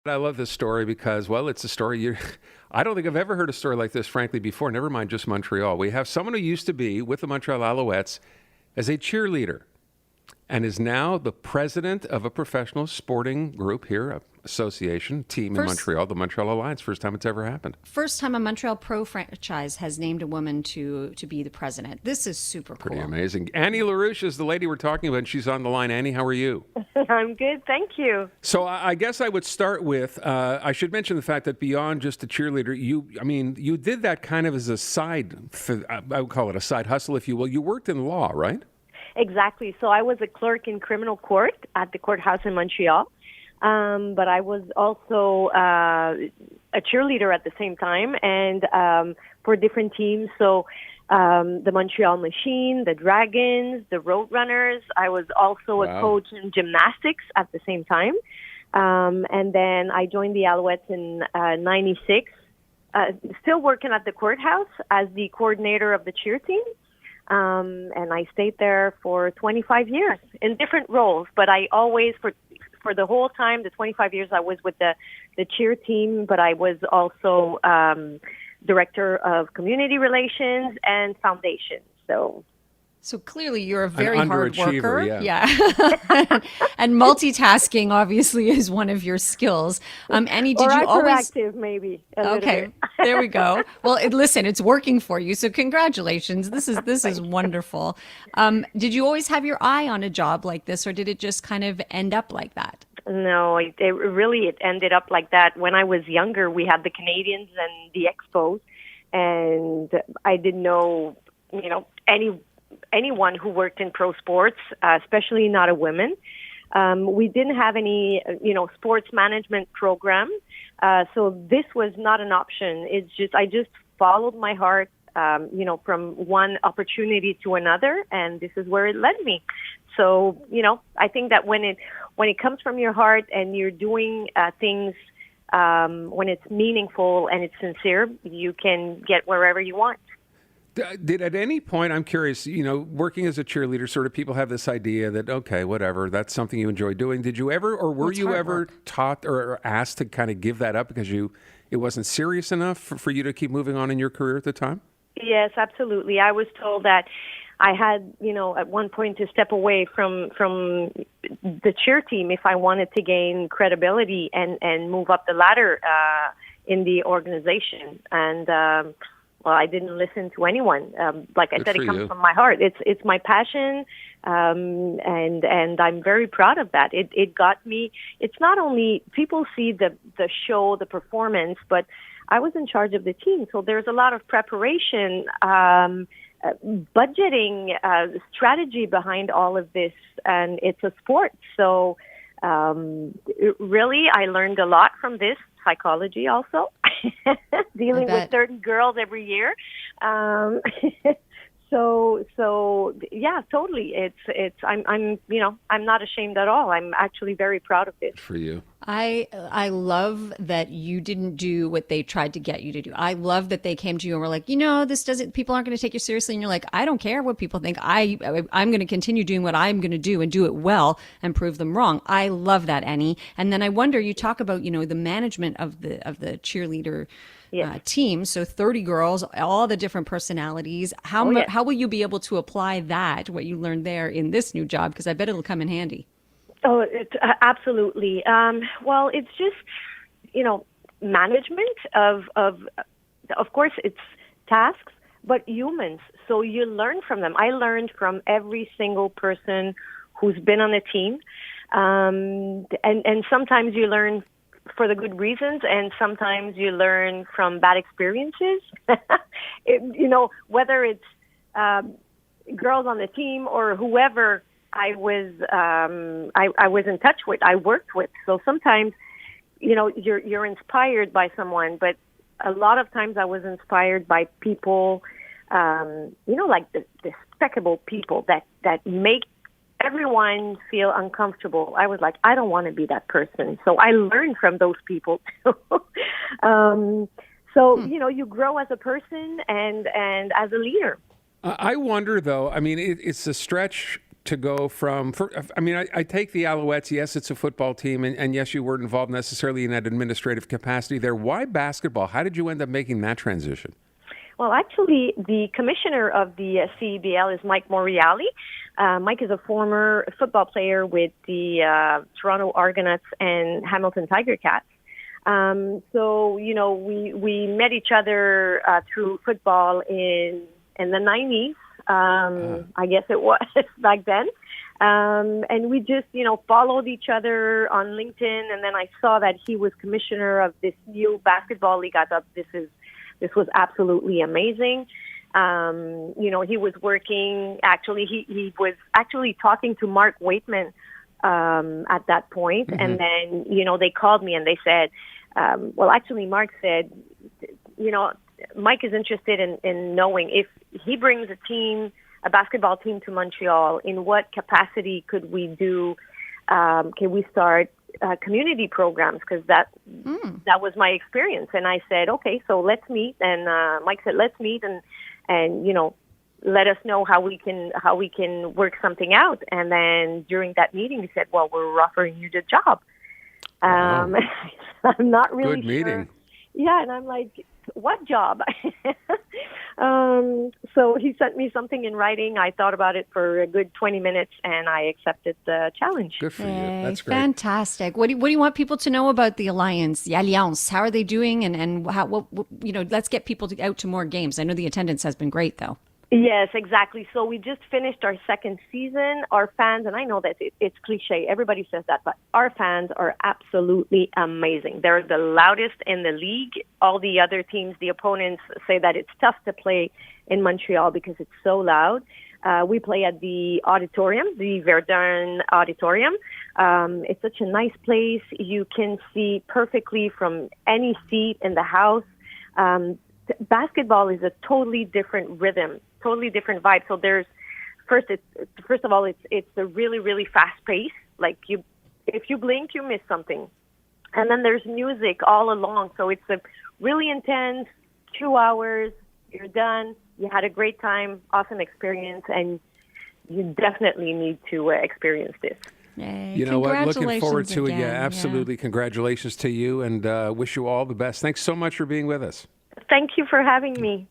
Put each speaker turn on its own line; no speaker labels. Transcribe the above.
I love this story because, well, it's a story I don't think I've ever heard a story like this, frankly, before, never mind just Montreal. We have someone who used to be with the Montreal Alouettes as a cheerleader and is now the president of a professional sporting group here, a association team in
First,
Montreal, the Montreal Alliance. First time it's ever happened.
first time a Montreal Pro franchise has named a woman to be the president. This is super
Pretty
cool.
amazing. Annie LaRouche is the lady we're talking about, and she's on the line. Annie, how are you?
I'm good, thank you.
So I guess I would start with, I should mention the fact that beyond just a cheerleader, you did that kind of as a side, I would call it a side hustle, if you will. You worked in law, right?
Exactly. So I was a clerk in criminal court at the courthouse in Montreal, but I was also a cheerleader at the same time, and for different teams. So the Montreal Machine, the Dragons, the Roadrunners. I was also a coach in gymnastics at the same time. And then I joined the Alouettes in '96, still working at the courthouse as the coordinator of the cheer team. And I stayed there for 25 years in different roles, but I always, for the whole time, the 25 years I was with the cheer team, but I was also director of community relations and foundation.
So clearly you're a very
An
hard
underachiever,
worker.
yeah.
And multitasking obviously is one of your skills. Annie, did
Or
you always
hyperactive, maybe. A little
Okay,
bit.
there we go. Well, listen, it's working for you, so congratulations. This is wonderful. Did you always have your eye on a job like this, or did it just kind of end up like that?
No, it ended up like that. When I was younger, we had the Canadians and the Expos, and I didn't know, anyone who worked in pro sports, especially not a woman. We didn't have any, sports management program, so this was not an option. I just followed my heart, from one opportunity to another, and this is where it led me. So, I think that when it comes from your heart and you're doing things when it's meaningful and it's sincere, you can get wherever you want.
Did at any point, I'm curious, working as a cheerleader, sort of people have this idea that, okay, whatever, that's something you enjoy doing. Did you ever, or were
It's
you
hard
ever
work.
taught or asked to kind of give that up because it wasn't serious enough for you to keep moving on in your career at the time?
Yes, absolutely. I was told that I had, at one point to step away from the cheer team if I wanted to gain credibility and move up the ladder in the organization. And well, I didn't listen to anyone. Like I
Good
said,
for
it comes
you.
from my heart. It's my passion, and I'm very proud of that. It got me. It's not only people see the show, the performance, but I was in charge of the team, so there's a lot of preparation, budgeting, strategy behind all of this, and it's a sport. So really, I learned a lot from this. Psychology also, dealing with 30 girls every year. So yeah, totally. I'm not ashamed at all. I'm actually very proud of this.
Good for you.
I love that you didn't do what they tried to get you to do. I love that they came to you and were like, this doesn't, people aren't going to take you seriously. And you're like, I don't care what people think. I'm going to continue doing what I'm going to do and do it well and prove them wrong. I love that, Annie. And then I wonder, you talk about, the management of the cheerleader
Yes.
team. So 30 girls, all the different personalities.
Yes.
How will you be able to apply that, what you learned there in this new job? Because I bet it'll come in handy.
Oh, absolutely. Well, it's just, management of course, it's tasks, but humans. So you learn from them. I learned from every single person who's been on a team. And sometimes you learn for the good reasons, and sometimes you learn from bad experiences. Whether it's girls on the team or whoever I was in touch with, I worked with. So sometimes, you're inspired by someone, but a lot of times I was inspired by people, like the despicable people that make everyone feel uncomfortable. I was like, I don't want to be that person. So I learned from those people too. You grow as a person and as a leader.
I wonder, though, it's a stretch to go from, I take the Alouettes, yes, it's a football team, and yes, you weren't involved necessarily in that administrative capacity there. Why basketball? How did you end up making that transition?
Well, actually, the commissioner of the CEBL is Mike Montreal. Mike is a former football player with the Toronto Argonauts and Hamilton Tiger Cats. So, we met each other through football in the 90s. I guess it was back then. And we just, followed each other on LinkedIn. And then I saw that he was commissioner of this new basketball league. I thought this was absolutely amazing. He was working, he was actually talking to Mark Waitman at that point. Mm-hmm. And then, they called me and they said, Mark said, Mike is interested in knowing if he brings a basketball team to Montreal, in what capacity could we do, can we start community programs? Because that was my experience. And I said, okay, so let's meet. And Mike said, let's meet and let us know how we can work something out. And then during that meeting, he said, well, we're offering you the job. I'm not really
Good meeting.
Sure. Yeah, and I'm like, what job? So he sent me something in writing. I thought about it for a good 20 minutes, and I accepted the challenge.
Good for you. That's great.
Fantastic. What do you want people to know about the Alliance, the Alliance? How are they doing, and how? Let's get people out to more games. I know the attendance has been great, though.
Yes, exactly. So we just finished our second season. Our fans, and I know that it's cliche, everybody says that, but our fans are absolutely amazing. They're the loudest in the league. All the other teams, the opponents, say that it's tough to play in Montreal because it's so loud. We play at the auditorium, the Verdun Auditorium. It's such a nice place. You can see perfectly from any seat in the house. Basketball is a totally different rhythm, totally different vibe. So first of all, it's a really, really fast pace. Like if you blink, you miss something. And then there's music all along. So it's a really intense 2 hours. You're done. You had a great time, awesome experience, and you definitely need to experience this.
Yay.
You know what? Looking forward to it.
Again.
Yeah, absolutely. Yeah. Congratulations to you, and wish you all the best. Thanks so much for being with us.
Thank you for having me.